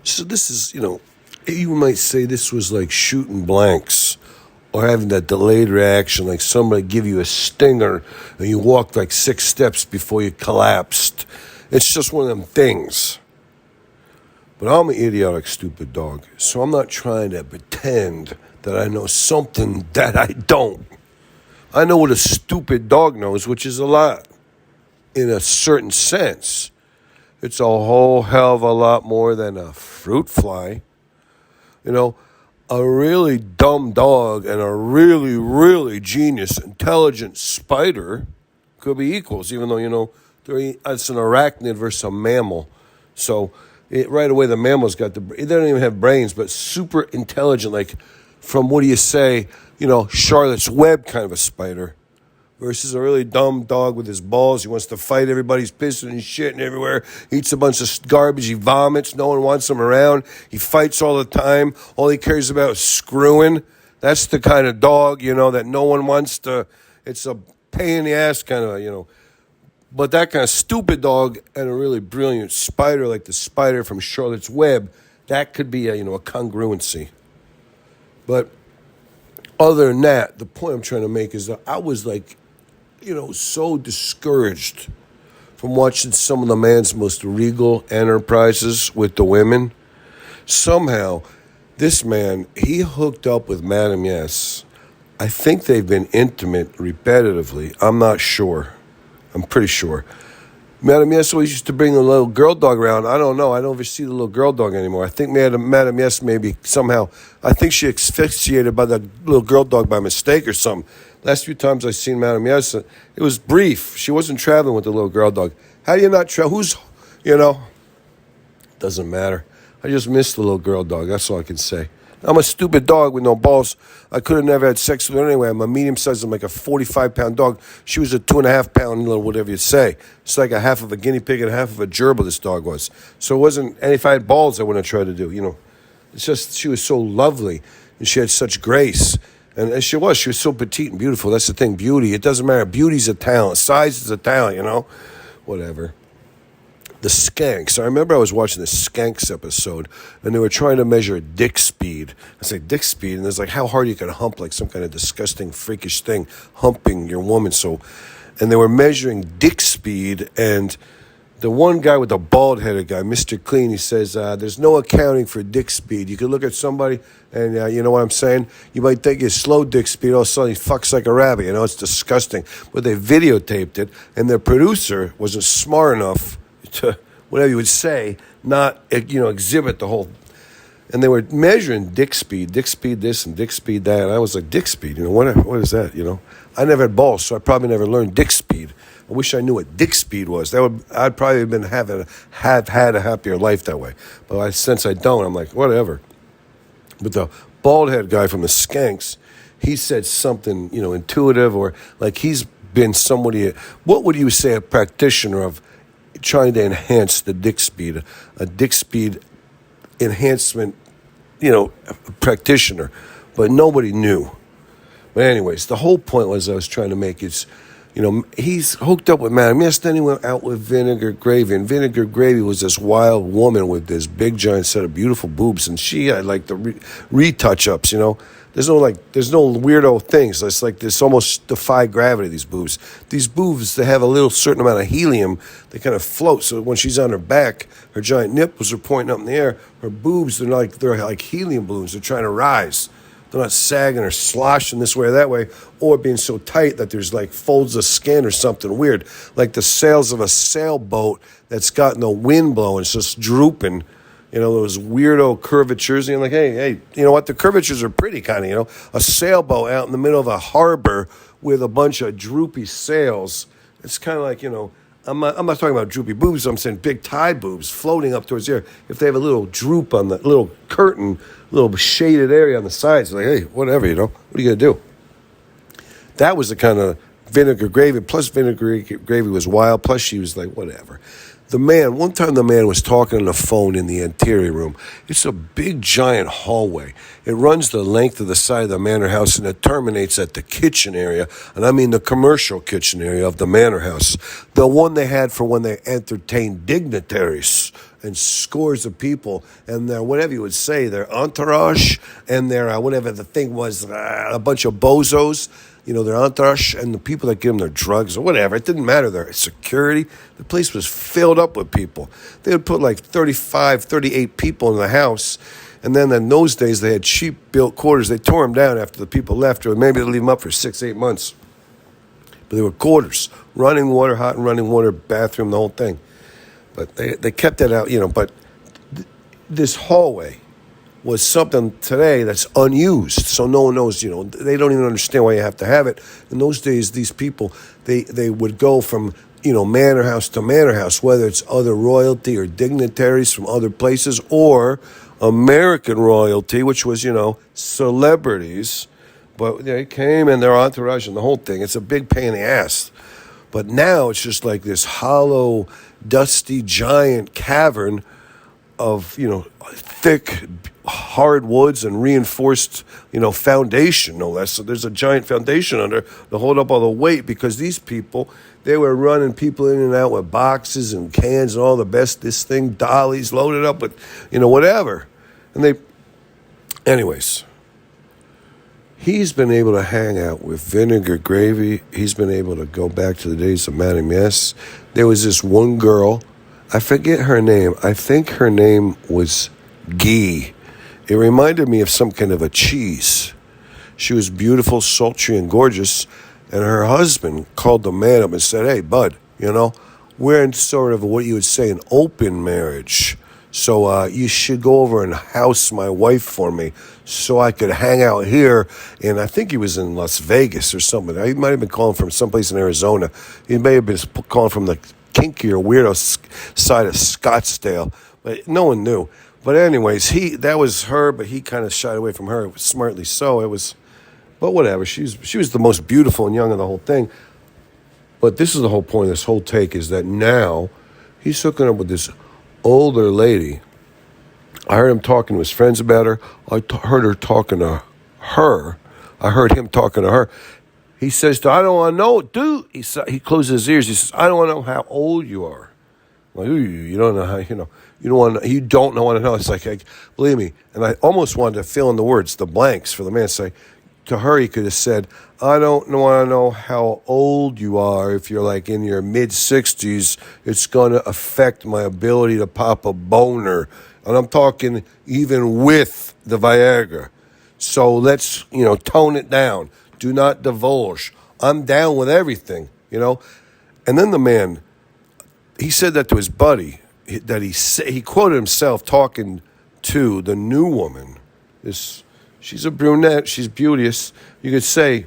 So this is, you might say this was like shooting blanks or having that delayed reaction, like somebody give you a stinger and you walked like 6 steps before you collapsed. It's just one of them things. But I'm an idiotic, stupid dog, so I'm not trying to pretend that I know something that I don't. I know what a stupid dog knows, which is a lot in a certain sense. It's a whole hell of a lot more than a fruit fly. A really dumb dog and a really, really genius, intelligent spider could be equals, even though, it's an arachnid versus a mammal. So right away, the mammals they don't even have brains, but super intelligent, like from, what do you say, Charlotte's Web kind of a spider. Versus a really dumb dog with his balls. He wants to fight everybody. He's pissing and shitting everywhere. He eats a bunch of garbage. He vomits. No one wants him around. He fights all the time. All he cares about is screwing. That's the kind of dog, that no one wants to. It's a pain in the ass kind of, But that kind of stupid dog and a really brilliant spider like the spider from Charlotte's Web, that could be a congruency. But other than that, the point I'm trying to make is that I was like, so discouraged from watching some of the man's most regal enterprises with the women. Somehow, this man, he hooked up with Madam Yes. I think they've been intimate repetitively. I'm not sure. I'm pretty sure. Madam Yes always used to bring a little girl dog around. I don't know. I don't ever see the little girl dog anymore. I think Madam Yes maybe somehow, I think she asphyxiated by the little girl dog by mistake or something. Last few times I seen Madam Yes, it was brief. She wasn't traveling with the little girl dog. How do you not travel? Doesn't matter. I just miss the little girl dog. That's all I can say. I'm a stupid dog with no balls. I could have never had sex with her anyway. I'm a medium-sized, I'm like a 45-pound dog. She was a 2.5-pound little whatever you say. It's like a half of a guinea pig and a half of a gerbil this dog was. So it wasn't, and if I had balls, I wouldn't have tried to do, It's just, she was so lovely, and she had such grace. And she was so petite and beautiful. That's the thing, beauty. It doesn't matter. Beauty's a talent. Size is a talent, Whatever. The Skanks. I remember I was watching the Skanks episode, and they were trying to measure dick speed. I said, dick speed? And it's like how hard you can hump, like some kind of disgusting, freakish thing, humping your woman. And they were measuring dick speed, and the one guy with the bald-headed guy, Mr. Clean, he says, there's no accounting for dick speed. You could look at somebody, and you know what I'm saying? You might think it's slow dick speed. All of a sudden, he fucks like a rabbit. It's disgusting. But they videotaped it, and their producer wasn't smart enough to, whatever you would say, not, exhibit the whole. And they were measuring dick speed this and dick speed that. And I was like, dick speed? What is that, I never had balls, so I probably never learned dick speed. I wish I knew what dick speed was. I'd probably have had a happier life that way. But since I don't, I'm like, whatever. But the bald-head guy from the Skanks, he said something, intuitive, or like he's been somebody, what would you say a practitioner of trying to enhance the dick speed, a dick speed enhancement, practitioner, but nobody knew. But anyways, the whole point was I was trying to make is, he's hooked up with Madam Yes, then he went out with Vinegar Gravy, and Vinegar Gravy was this wild woman with this big giant set of beautiful boobs, and she had like the retouch-ups, There's no weirdo things. It's like this almost defy gravity, these boobs. These boobs, they have a little certain amount of helium. They kind of float. So when she's on her back, her giant nipples are pointing up in the air. Her boobs, they're like helium balloons. They're trying to rise. They're not sagging or sloshing this way or that way, or being so tight that there's like folds of skin or something weird. Like the sails of a sailboat that's got no wind blowing. It's just drooping. Those weirdo curvatures. And you're like, hey, you know what? The curvatures are pretty kind of, a sailboat out in the middle of a harbor with a bunch of droopy sails. It's kind of like, I'm not talking about droopy boobs. I'm saying big tide boobs floating up towards the air. If they have a little droop on the little curtain, little shaded area on the sides, like, hey, whatever, what are you going to do? That was the kind of Vinegar Gravy. Plus, Vinegar Gravy was wild. Plus, she was like, whatever. One time the man was talking on the phone in the interior room. It's a big, giant hallway. It runs the length of the side of the manor house, and it terminates at the kitchen area, and I mean the commercial kitchen area of the manor house, the one they had for when they entertained dignitaries and scores of people, and their whatever you would say, their entourage, and their whatever the thing was, a bunch of bozos, their entourage, and the people that give them their drugs or whatever. It didn't matter. Their security. The place was filled up with people. They would put like 35, 38 people in the house. And then in those days, they had cheap-built quarters. They tore them down after the people left, or maybe they leave them up for 6, 8 months. But they were quarters, running water, hot and running water, bathroom, the whole thing. But they kept that out, But this hallway was something today that's unused, so no one knows, They don't even understand why you have to have it. In those days, these people, they would go from, manor house to manor house, whether it's other royalty or dignitaries from other places, or American royalty, which was, celebrities. But they came and their entourage and the whole thing. It's a big pain in the ass. But now it's just like this hollow, dusty, giant cavern of, thick hardwoods and reinforced, foundation, no less. So there's a giant foundation under to hold up all the weight, because these people, they were running people in and out with boxes and cans and all the best, this thing, dollies loaded up with, whatever. And anyways, he's been able to hang out with Vinegar Gravy. He's been able to go back to the days of Madame Yes. There was this one girl, I forget her name. I think her name was Guy. It reminded me of some kind of a cheese. She was beautiful, sultry, and gorgeous. And her husband called the man up and said, "Hey, bud, we're in sort of what you would say an open marriage. So you should go over and house my wife for me so I could hang out here." And I think he was in Las Vegas or something. He might have been calling from someplace in Arizona. He may have been calling from the kinkier, weirdo side of Scottsdale. But no one knew. But anyways, that was her, but he kind of shied away from her, smartly so. But whatever. She was the most beautiful and young of the whole thing. But this is the whole point of this whole take, is that now he's hooking up with this older lady. I heard him talking to his friends about her. I heard her talking to her. I heard him talking to her. He says to her, "I don't want to know, dude." He closes his ears. He says, "I don't want to know how old you are." I'm like, "Ooh, you don't know how, you don't want to, you don't want to know." It's like, believe me. And I almost wanted to fill in the words, the blanks for the man. Say, to her, he could have said, "I don't want to know how old you are. If you're like in your mid-60s, it's going to affect my ability to pop a boner." And I'm talking even with the Viagra. So let's, tone it down. Do not divulge. I'm down with everything, And then the man, he said that to his buddy, that he quoted himself talking to the new woman. She's a brunette. She's beauteous. You could say,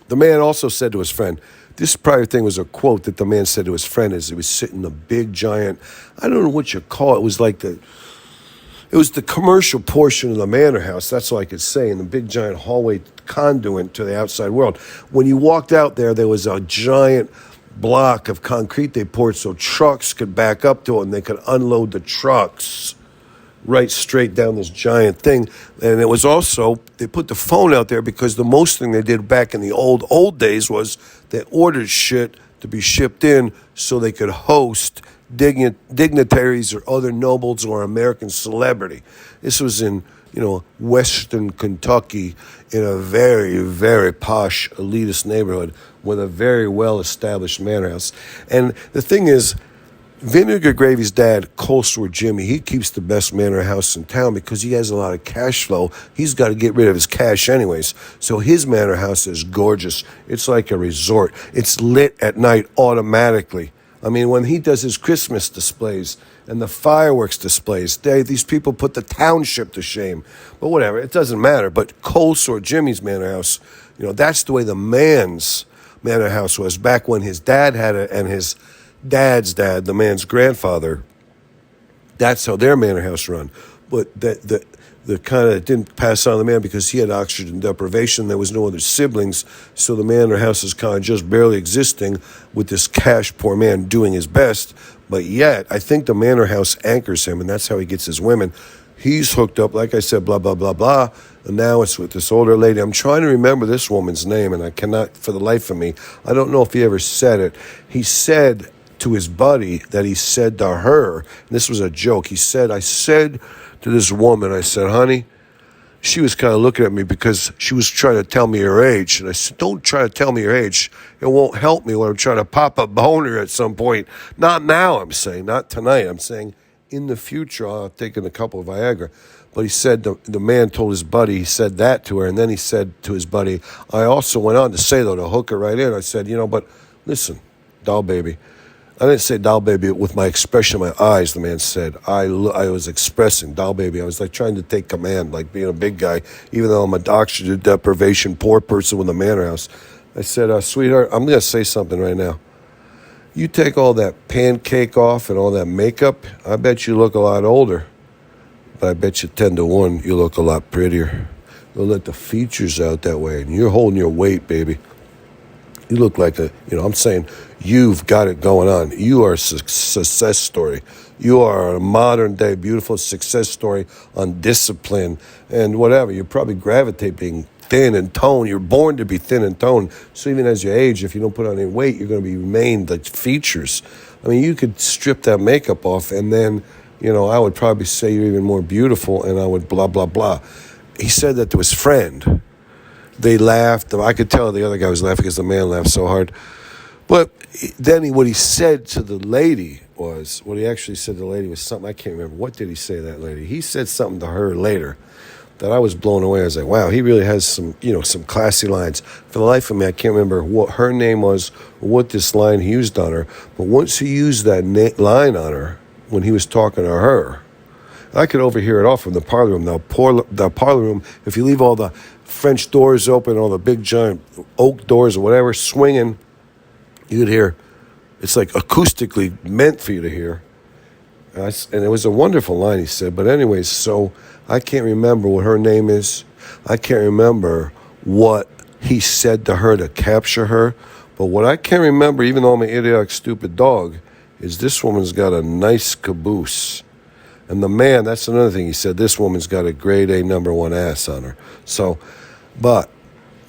the man also said to his friend, this prior thing was a quote that the man said to his friend as he was sitting in a big giant, I don't know what you call it. It was like it was the commercial portion of the manor house. That's all I could say, in the big giant hallway conduit to the outside world. When you walked out there was a giant block of concrete they poured so trucks could back up to it and they could unload the trucks right straight down this giant thing. And it was also, they put the phone out there because the most thing they did back in the old days was they ordered shit to be shipped in so they could host dignitaries or other nobles or American celebrity. This was in, Western Kentucky, in a very, very posh elitist neighborhood with a very well-established manor house. And the thing is, Vinegar Gravy's dad, Cold Sore Jimmy, he keeps the best manor house in town because he has a lot of cash flow. He's got to get rid of his cash anyways. So his manor house is gorgeous. It's like a resort. It's lit at night automatically. I mean, when he does his Christmas displays and the fireworks displays, these people put the township to shame. But whatever, it doesn't matter. But Cold Sore Jimmy's manor house, that's the way the man's manor house was back when his dad had it and his dad's dad, the man's grandfather. That's how their manor house run. But the kind of didn't pass on to the man because he had oxygen deprivation. There was no other siblings, so the manor house is kind of just barely existing with this cash poor man doing his best. But yet, I think the manor house anchors him, and that's how he gets his women. He's hooked up, like I said, blah, blah, blah, blah, and now it's with this older lady. I'm trying to remember this woman's name, and I cannot, for the life of me, I don't know if he ever said it. He said to his buddy that he said to her, and this was a joke. He said, I said to this woman, I said, honey, she was kind of looking at me because she was trying to tell me her age. And I said, don't try to tell me your age. It won't help me when I'm trying to pop a boner at some point. Not now, I'm saying. Not tonight. I'm saying in the future, I'll have taken a couple of Viagra. But he said, the man told his buddy, he said that to her. And then he said to his buddy, I also went on to say, though, to hook her right in. I said, but listen, doll baby. I didn't say doll baby with my expression in my eyes, the man said. I was expressing doll baby. I was like trying to take command, like being a big guy, even though I'm a oxygen deprivation, poor person with a manor house. I said, sweetheart, I'm going to say something right now. You take all that pancake off and all that makeup, I bet you look a lot older. But I bet you 10 to 1, you look a lot prettier. You'll let the features out that way, and you're holding your weight, baby. You look like I'm saying you've got it going on. You are a success story. You are a modern day beautiful success story on discipline and whatever. You probably gravitate being thin and toned. You're born to be thin and toned. So even as you age, if you don't put on any weight, you're going to remain the features. I mean, you could strip that makeup off and then, I would probably say you're even more beautiful and I would blah, blah, blah. He said that to his friend. They laughed. I could tell the other guy was laughing because the man laughed so hard. But then what he said to the lady was, what he actually said to the lady was something, I can't remember. What did he say to that lady? He said something to her later that I was blown away. I was like, wow, he really has some classy lines. For the life of me, I can't remember what her name was or what this line he used on her. But once he used that line on her, when he was talking to her, I could overhear it all from the parlor room. Now, the parlor room, if you leave all the French doors open, all the big giant oak doors or whatever swinging, you could hear. It's like acoustically meant for you to hear. And it was a wonderful line, he said. But anyways, so I can't remember what her name is. I can't remember what he said to her to capture her. But what I can remember, even though I'm an idiotic, stupid dog, is this woman's got a nice caboose. And the man, that's another thing he said, this woman's got a grade A #1 ass on her. So, but,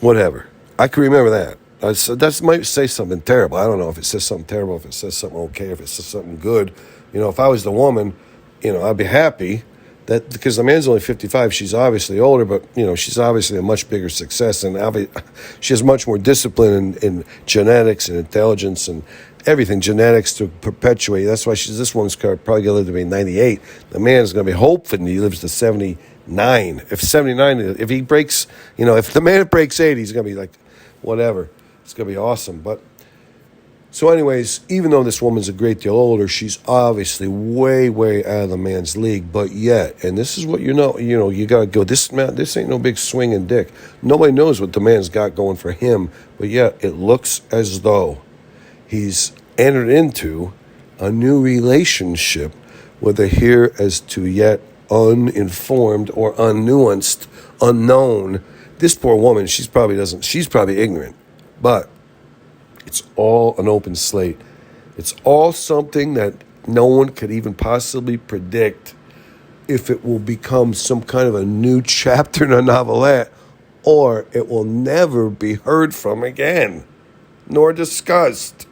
whatever. I can remember that. That might say something terrible. I don't know if it says something terrible, if it says something okay, if it says something good. If I was the woman, I'd be happy that, because the man's only 55, she's obviously older, but, she's obviously a much bigger success, and she has much more discipline in genetics and intelligence and everything, genetics to perpetuate. That's why this woman's probably going to live to be 98. The man's going to be hoping he lives to 79. If 79, if he breaks, if the man breaks 80, he's going to be like, whatever. It's going to be awesome. But so anyways, even though this woman's a great deal older, she's obviously way, way out of the man's league. But yet, and this is what you got to go, this ain't no big swinging dick. Nobody knows what the man's got going for him. But yet, it looks as though he's entered into a new relationship, whether here as to yet uninformed or unnuanced, unknown. This poor woman, she's probably ignorant, but it's all an open slate. It's all something that no one could even possibly predict if it will become some kind of a new chapter in a novelette, or it will never be heard from again, nor discussed.